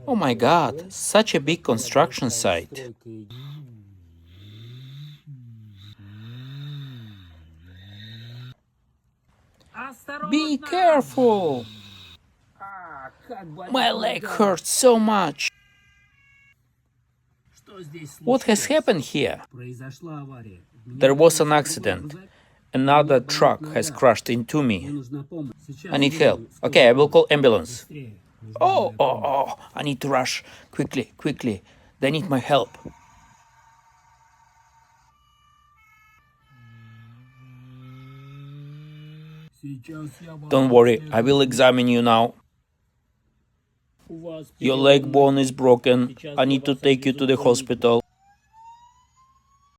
Oh my God, such a big construction site. Be careful! My leg hurts so much. What has happened here? There was an accident. Another truck has crashed into me. I need help. Okay, I will call ambulance. Oh, I need to rush. Quickly, quickly. They need my help. Don't worry, I will examine you now. Your leg bone is broken. I need to take you to the hospital.